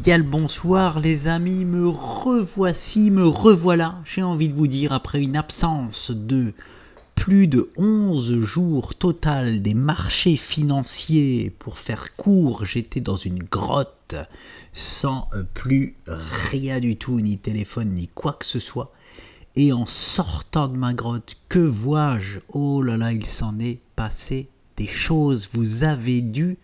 bien le bonsoir les amis, me revoici, me revoilà, j'ai envie de vous dire, après une absence de plus de 11 jours total des marchés financiers, pour faire court, j'étais dans une grotte sans plus rien du tout, ni téléphone, ni quoi que ce soit. Et en sortant de ma grotte, que vois-je? Oh là là, il s'en est passé des choses, vous avez dû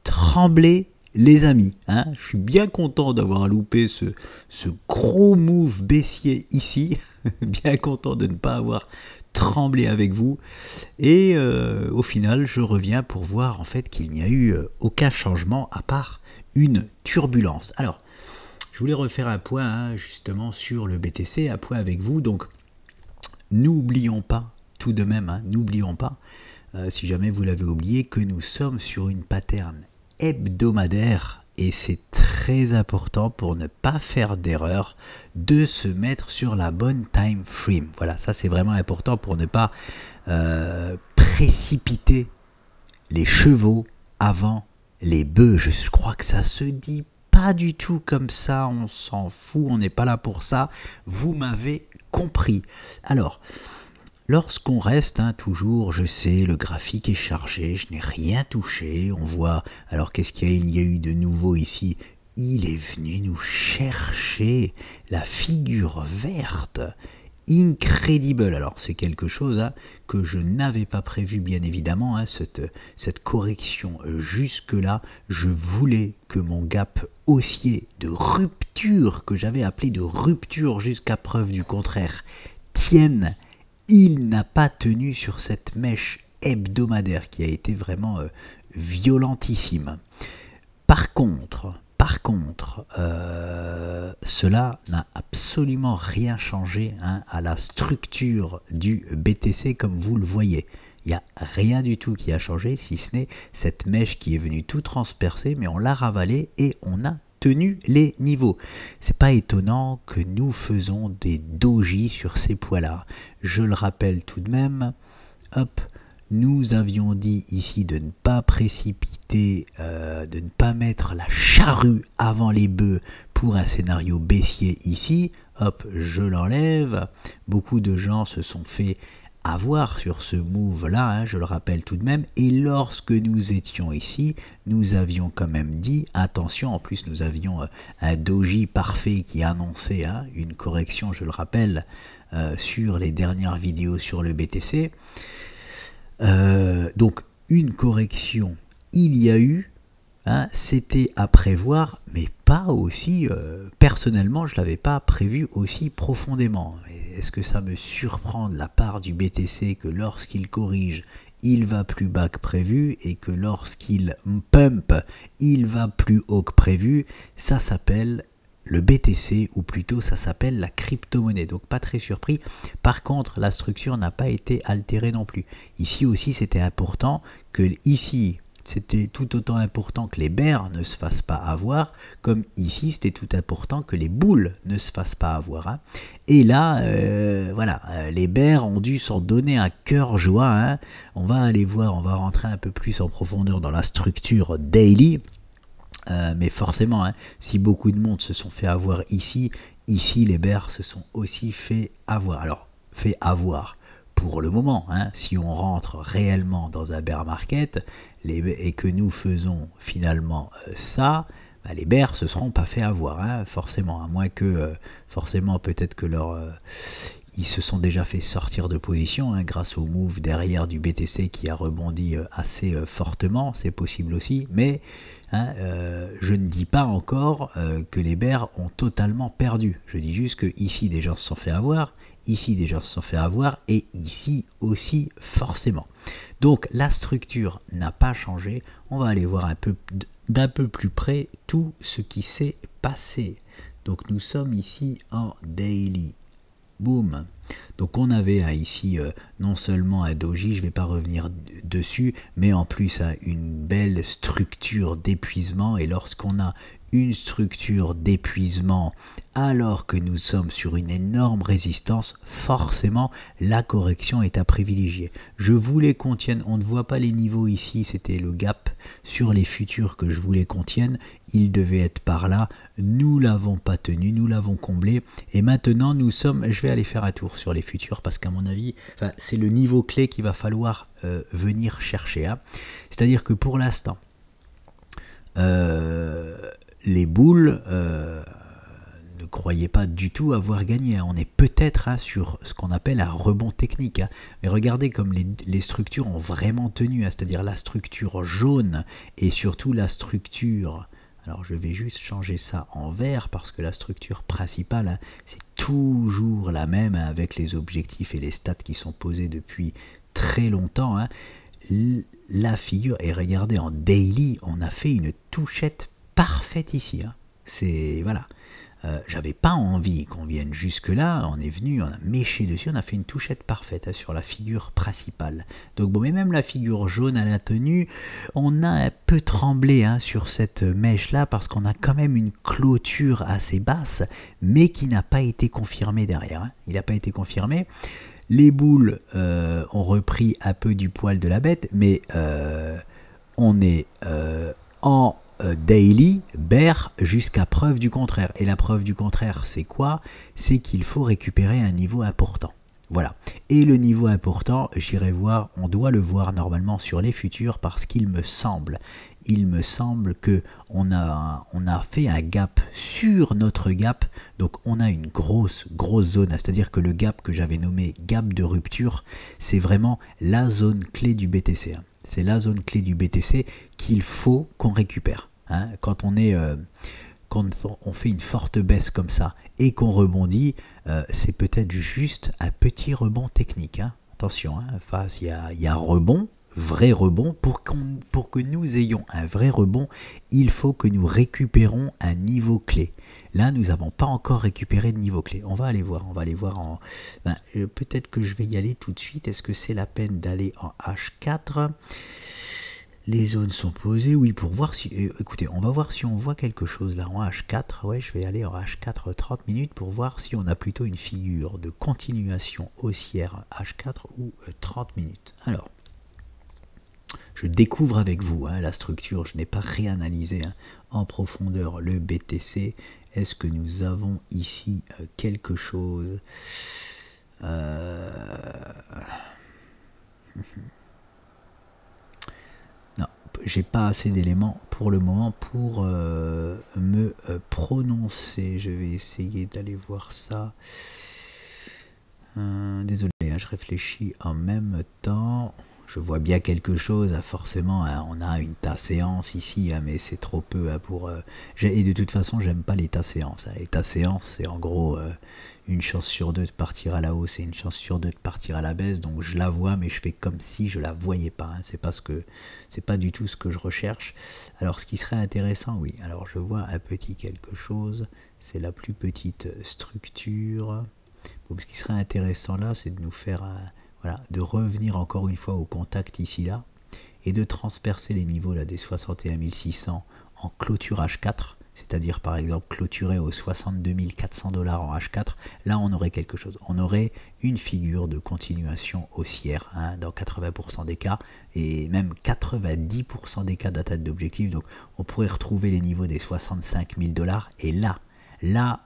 trembler les amis, hein. Je suis bien content d'avoir loupé ce gros move baissier ici, bien content de ne pas avoir tremblé avec vous, et au final je reviens pour voir en fait qu'il n'y a eu aucun changement à part une turbulence. Alors je voulais refaire un point hein, justement sur le BTC, un point avec vous, donc n'oublions pas tout de même, hein, n'oublions pas, si jamais vous l'avez oublié, que nous sommes sur une pattern hebdomadaire et c'est très important pour ne pas faire d'erreur de se mettre sur la bonne time frame. Voilà, ça c'est vraiment important pour ne pas précipiter les chevaux avant les bœufs. Je crois que ça se dit pas du tout comme ça, on s'en fout, on n'est pas là pour ça, vous m'avez compris. Alors, lorsqu'on reste, hein, toujours, je sais, le graphique est chargé, je n'ai rien touché, on voit, alors qu'est-ce qu'il y a eu de nouveau ici? Il est venu nous chercher la figure verte, incredible. Alors c'est quelque chose hein, que je n'avais pas prévu bien évidemment, hein, cette correction jusque là, je voulais que mon gap haussier de rupture, que j'avais appelé de rupture jusqu'à preuve du contraire, tienne. Il n'a pas tenu sur cette mèche hebdomadaire qui a été vraiment violentissime. Par contre, cela n'a absolument rien changé hein, à la structure du BTC comme vous le voyez. Il n'y a rien du tout qui a changé, si ce n'est cette mèche qui est venue tout transpercer, mais on l'a ravalée et on a tenu les niveaux. C'est pas étonnant que nous faisons des dojis sur ces poids-là. Je le rappelle tout de même, hop, nous avions dit ici de ne pas précipiter, de ne pas mettre la charrue avant les bœufs pour un scénario baissier ici. Hop, je l'enlève. Beaucoup de gens se sont fait avoir sur ce move là, hein, je le rappelle tout de même, et lorsque nous étions ici, nous avions quand même dit, attention, en plus nous avions un doji parfait qui annonçait hein, une correction, je le rappelle, sur les dernières vidéos sur le BTC, donc une correction, il y a eu, hein, c'était à prévoir, mais pas aussi, personnellement je ne l'avais pas prévu aussi profondément. Est-ce que ça me surprend de la part du BTC que lorsqu'il corrige, il va plus bas que prévu et que lorsqu'il pump, il va plus haut que prévu? Ça s'appelle le BTC, ou plutôt ça s'appelle la crypto-monnaie, donc pas très surpris. Par contre, la structure n'a pas été altérée non plus. Ici aussi, c'était important que ici, c'était tout autant important que les bears ne se fassent pas avoir, comme ici c'était tout important que les bulls ne se fassent pas avoir. Hein. Et là, voilà, les bears ont dû s'en donner un cœur joie. Hein. On va aller voir, on va rentrer un peu plus en profondeur dans la structure daily. Mais forcément, hein, si beaucoup de monde se sont fait avoir ici les bears se sont aussi fait avoir. Alors, fait avoir. Pour le moment, hein, si on rentre réellement dans un bear market et que nous faisons finalement ça, bah, les bears se seront pas fait avoir, hein, forcément, à moins que forcément peut-être que ils se sont déjà fait sortir de position hein, grâce au move derrière du BTC qui a rebondi assez fortement, c'est possible aussi, mais hein, je ne dis pas encore que les bears ont totalement perdu, je dis juste que ici des gens se sont fait avoir, ici des gens se sont fait avoir et ici aussi forcément. Donc la structure n'a pas changé, on va aller voir d'un peu plus près tout ce qui s'est passé. Donc nous sommes ici en daily. Boom. Donc on avait ici non seulement un doji, je ne vais pas revenir dessus, mais en plus une belle structure d'épuisement. Et lorsqu'on a une structure d'épuisement alors que nous sommes sur une énorme résistance, forcément la correction est à privilégier. Je voulais qu'on tienne, on ne voit pas les niveaux ici, c'était le gap sur les futurs que je voulais qu'on tienne, il devait être par là, nous l'avons pas tenu, nous l'avons comblé, et maintenant nous sommes, je vais aller faire un tour sur les futurs parce qu'à mon avis, c'est le niveau clé qu'il va falloir venir chercher. Hein. C'est-à-dire que pour l'instant, les boules ne croyez pas du tout avoir gagné. On est peut-être sur ce qu'on appelle un rebond technique. Hein. Mais regardez comme les structures ont vraiment tenu, hein, c'est-à-dire la structure jaune et surtout la structure... Alors je vais juste changer ça en vert parce que la structure principale, hein, c'est toujours la même hein, avec les objectifs et les stats qui sont posés depuis très longtemps. Hein. La figure, et regardez en daily, on a fait une touchette parfaite ici. Hein. C'est voilà. J'avais pas envie qu'on vienne jusque là, on est venu, on a méché dessus, on a fait une touchette parfaite hein, sur la figure principale. Donc bon, mais même la figure jaune à la tenue, on a un peu tremblé hein, sur cette mèche là parce qu'on a quand même une clôture assez basse, mais qui n'a pas été confirmée derrière. Hein. Il n'a pas été confirmé. Les boules ont repris un peu du poil de la bête, mais on est en daily, bear jusqu'à preuve du contraire. Et la preuve du contraire, c'est quoi? C'est qu'il faut récupérer un niveau important. Voilà. Et le niveau important, j'irai voir, on doit le voir normalement sur les futurs parce qu'il me semble que on a fait un gap sur notre gap. Donc on a une grosse zone, c'est-à-dire que le gap que j'avais nommé gap de rupture, c'est vraiment la zone clé du BTC. Hein. C'est la zone clé du BTC qu'il faut qu'on récupère. Hein. Quand on fait une forte baisse comme ça et qu'on rebondit, c'est peut-être juste un petit rebond technique. Hein. Attention, hein. Enfin, il y a rebond, vrai rebond. Pour que nous ayons un vrai rebond, il faut que nous récupérons un niveau clé. Là, nous n'avons pas encore récupéré de niveau clé. On va aller voir en... peut-être que je vais y aller tout de suite. Est-ce que c'est la peine d'aller en H4 ? Les zones sont posées, oui, pour voir si... écoutez, on va voir si on voit quelque chose là en H4. Ouais, je vais aller en H4 30 minutes pour voir si on a plutôt une figure de continuation haussière H4 ou 30 minutes. Alors, je découvre avec vous hein, la structure, je n'ai pas réanalysé hein, en profondeur le BTC. Est-ce que nous avons ici quelque chose Non, j'ai pas assez d'éléments pour le moment pour me prononcer. Je vais essayer d'aller voir ça. Désolé, hein, je réfléchis en même temps. Je vois bien quelque chose, forcément, hein, on a une tas séance ici, hein, mais c'est trop peu hein, pour... et de toute façon, j'aime pas les tas séances. Hein. Les tas séances, c'est en gros une chance sur deux de partir à la hausse et une chance sur deux de partir à la baisse. Donc je la vois, mais je fais comme si je la voyais pas. Hein. C'est pas du tout ce que je recherche. Alors ce qui serait intéressant, oui. Alors je vois un petit quelque chose. C'est la plus petite structure. Bon, ce qui serait intéressant là, c'est de nous faire... voilà, de revenir encore une fois au contact ici là et de transpercer les niveaux là des 61 600 en clôture H4, c'est-à-dire par exemple clôturer aux 62 400 $ en H4. Là on aurait quelque chose, on aurait une figure de continuation haussière hein, dans 80% des cas et même 90% des cas d'attaque d'objectif. Donc on pourrait retrouver les niveaux des 65 000 $ et là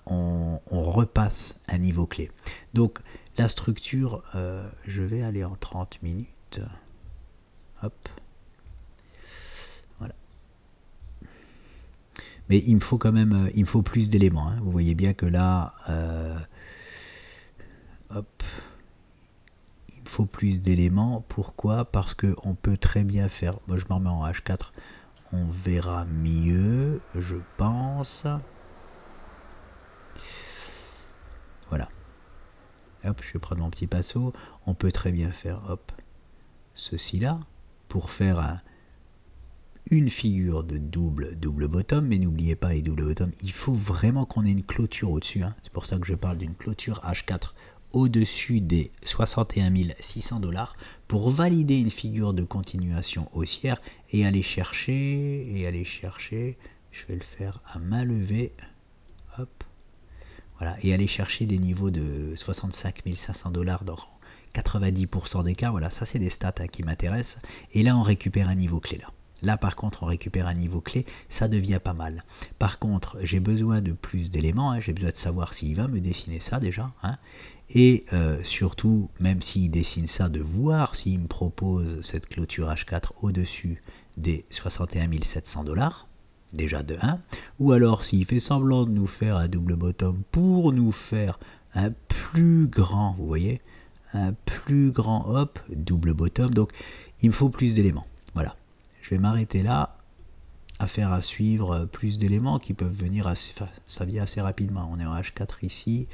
on repasse un niveau clé. Donc la structure, je vais aller en 30 minutes. Hop. Voilà. Mais il me faut quand même, il me faut plus d'éléments. Hein. Vous voyez bien que là, hop. Il me faut plus d'éléments. Pourquoi? Parce qu'on peut très bien faire... Moi, je me remets en H4. On verra mieux, je pense. Voilà. Hop, je vais prendre mon petit pinceau. On peut très bien faire hop, ceci là pour faire une figure de double bottom. Mais n'oubliez pas les double bottom, il faut vraiment qu'on ait une clôture au-dessus. Hein. C'est pour ça que je parle d'une clôture H4 au-dessus des 61 600 $ pour valider une figure de continuation haussière et aller chercher je vais le faire à main levée. Hop. Voilà. Et aller chercher des niveaux de 65 500 $ dans 90% des cas. Voilà, ça c'est des stats hein, qui m'intéressent. Et là, on récupère un niveau clé là. Là, par contre, on récupère un niveau clé, ça devient pas mal. Par contre, j'ai besoin de plus d'éléments, hein, j'ai besoin de savoir s'il va me dessiner ça déjà. Hein, et surtout, même s'il dessine ça, de voir s'il me propose cette clôture H4 au-dessus des 61 700 $, déjà de 1. Ou alors, s'il fait semblant de nous faire un double bottom pour nous faire un plus grand, vous voyez, un plus grand hop, double bottom. Donc, il me faut plus d'éléments. Voilà. Je vais m'arrêter là, affaire à suivre, plus d'éléments qui peuvent venir assez, enfin, ça vient assez rapidement. On est en H4 ici,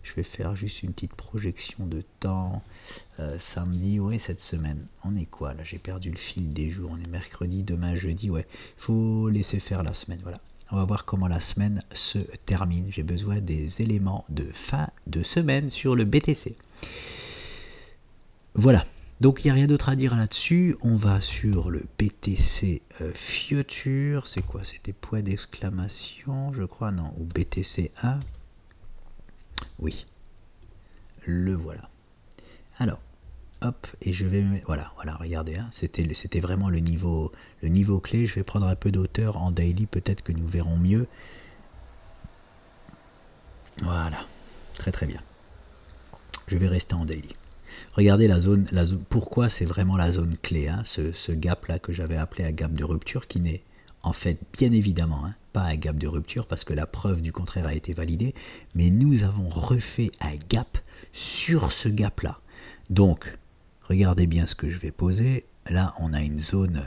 je vais faire juste une petite projection de temps, samedi, ouais, cette semaine, on est quoi là? J'ai perdu le fil des jours, on est mercredi, demain jeudi, ouais, faut laisser faire la semaine, voilà. On va voir comment la semaine se termine, j'ai besoin des éléments de fin de semaine sur le BTC. Voilà. Donc il n'y a rien d'autre à dire là-dessus, on va sur le BTC Future, c'est quoi? C'était point d'exclamation, je crois, non, ou BTC 1, oui, le voilà. Alors, hop, et je vais, voilà, regardez, hein, c'était vraiment le niveau clé, je vais prendre un peu d'auteur en daily, peut-être que nous verrons mieux. Voilà, très très bien. Je vais rester en daily. Regardez la zone, pourquoi c'est vraiment la zone clé, hein, ce gap là que j'avais appelé un gap de rupture, qui n'est en fait bien évidemment hein, pas un gap de rupture parce que la preuve du contraire a été validée, mais nous avons refait un gap sur ce gap là. Donc regardez bien ce que je vais poser, là on a une zone,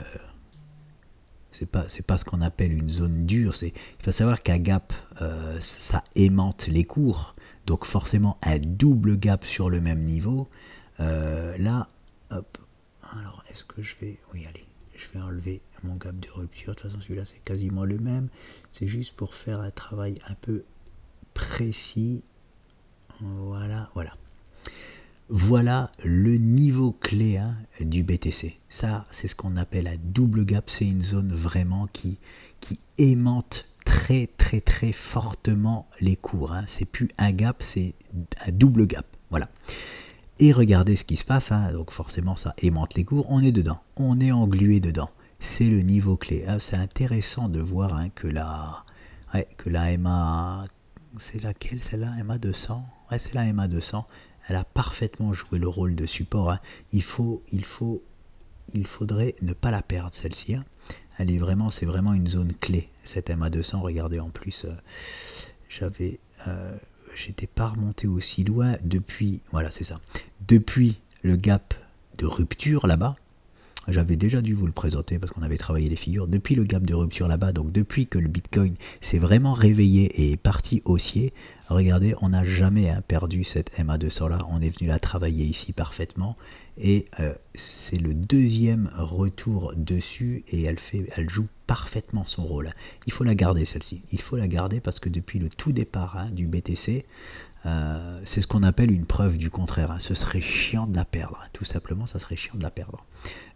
c'est pas ce qu'on appelle une zone dure, il faut savoir qu'un gap ça aimante les cours, donc forcément un double gap sur le même niveau. Là, hop, alors est-ce que je vais, oui allez, je vais enlever mon gap de rupture, de toute façon celui-là c'est quasiment le même, c'est juste pour faire un travail un peu précis, voilà, voilà le niveau clé hein, du BTC, ça c'est ce qu'on appelle un double gap, c'est une zone vraiment qui aimante très fortement les cours, hein. C'est plus un gap, c'est un double gap, voilà. Et regardez ce qui se passe, hein. Donc forcément ça aimante les cours, on est dedans, on est englué dedans, c'est le niveau clé. Ah, c'est intéressant de voir hein, que la MA, c'est laquelle celle-là, MA 200, ouais c'est la MA 200, elle a parfaitement joué le rôle de support, hein. Il faudrait ne pas la perdre celle-ci, hein. Elle est vraiment, c'est vraiment une zone clé, cette MA 200, regardez en plus, j'étais pas remonté aussi loin depuis, voilà c'est ça, depuis le gap de rupture là-bas, j'avais déjà dû vous le présenter parce qu'on avait travaillé les figures, depuis le gap de rupture là-bas, donc depuis que le Bitcoin s'est vraiment réveillé et est parti haussier, regardez, on n'a jamais hein, perdu cette MA200 là, on est venu la travailler ici parfaitement, et c'est le deuxième retour dessus, et elle joue parfaitement son rôle. Il faut la garder celle-ci, il faut la garder parce que depuis le tout départ hein, du BTC, c'est ce qu'on appelle une preuve du contraire, hein. Ce serait chiant de la perdre, hein. Tout simplement ça serait chiant de la perdre.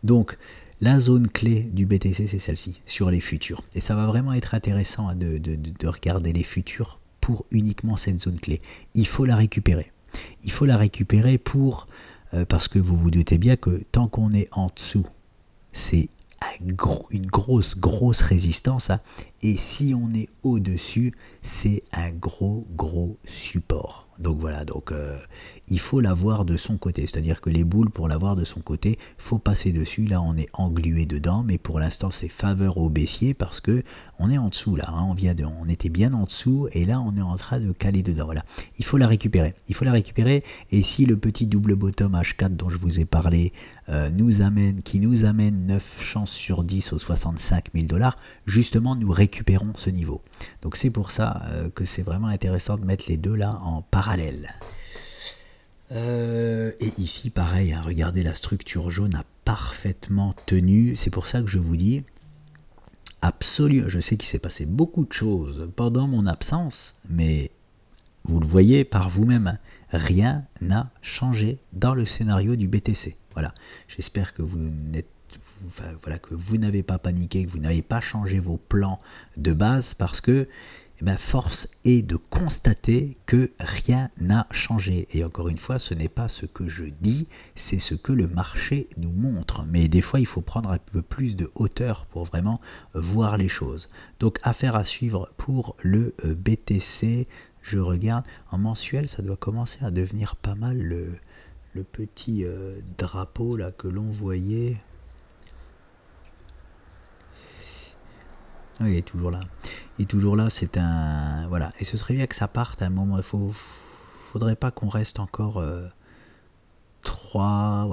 Donc la zone clé du BTC c'est celle-ci, sur les futurs, et ça va vraiment être intéressant hein, de regarder les futurs pour uniquement cette zone clé. Il faut la récupérer, pour parce que vous vous doutez bien que tant qu'on est en dessous, c'est une grosse résistance hein, et si on est au-dessus, c'est un gros support. Donc voilà, donc il faut l'avoir de son côté, c'est-à-dire que les boules, pour l'avoir de son côté, faut passer dessus. Là on est englué dedans, mais pour l'instant c'est faveur au baissier parce que on est en dessous là, hein, on était bien en dessous et là on est en train de caler dedans. Voilà, il faut la récupérer, et si le petit double bottom H4 dont je vous ai parlé qui nous amène 9 chances sur 10 aux 65 000 $, justement nous récupérons ce niveau. Donc c'est pour ça que c'est vraiment intéressant de mettre les deux là en parallèle. Et ici pareil, hein, regardez, la structure jaune a parfaitement tenu, c'est pour ça que je vous dis absolument, je sais qu'il s'est passé beaucoup de choses pendant mon absence, mais vous le voyez par vous-même, hein, rien n'a changé dans le scénario du BTC. Voilà, j'espère que vous voilà, que vous n'avez pas paniqué, que vous n'avez pas changé vos plans de base, parce que force est de constater que rien n'a changé. Et encore une fois, ce n'est pas ce que je dis, c'est ce que le marché nous montre. Mais des fois, il faut prendre un peu plus de hauteur pour vraiment voir les choses. Donc, affaire à suivre pour le BTC. Je regarde, en mensuel, ça doit commencer à devenir pas mal le petit drapeau là que l'on voyait. Oui, il est toujours là. Il est toujours là, c'est un... Voilà, et ce serait bien que ça parte à un moment. Il faudrait pas qu'on reste encore 3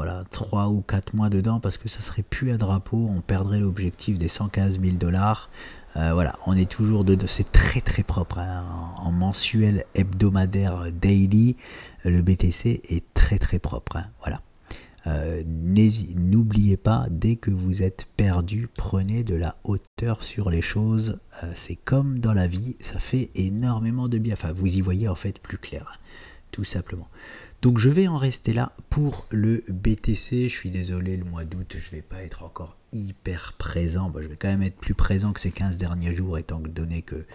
ou 4 mois dedans, parce que ça serait plus un drapeau, on perdrait l'objectif des 115 000 $. Voilà, on est toujours dedans, c'est très très propre, hein. En mensuel, hebdomadaire, daily, le BTC est très très propre, hein. Voilà. N'oubliez pas, dès que vous êtes perdu, prenez de la hauteur sur les choses. C'est comme dans la vie, ça fait énormément de bien. Enfin, vous y voyez en fait plus clair, hein, tout simplement. Donc je vais en rester là pour le BTC. Je suis désolé, le mois d'août, je vais pas être encore hyper présent. Bon, je vais quand même être plus présent que ces 15 derniers jours, étant donné que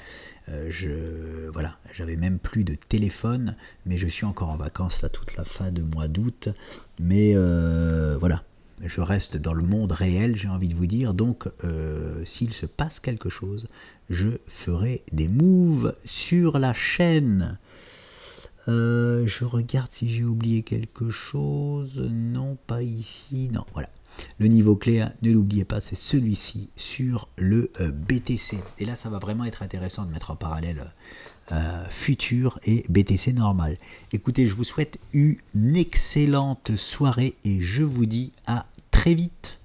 voilà, j'avais même plus de téléphone, mais je suis encore en vacances là toute la fin de mois d'août. Mais voilà, je reste dans le monde réel, j'ai envie de vous dire. Donc s'il se passe quelque chose, je ferai des moves sur la chaîne. Je regarde si j'ai oublié quelque chose. Non, pas ici. Non, voilà. Le niveau clé, hein, ne l'oubliez pas, c'est celui-ci sur le BTC. Et là, ça va vraiment être intéressant de mettre en parallèle futur et BTC normal. Écoutez, je vous souhaite une excellente soirée et je vous dis à très vite.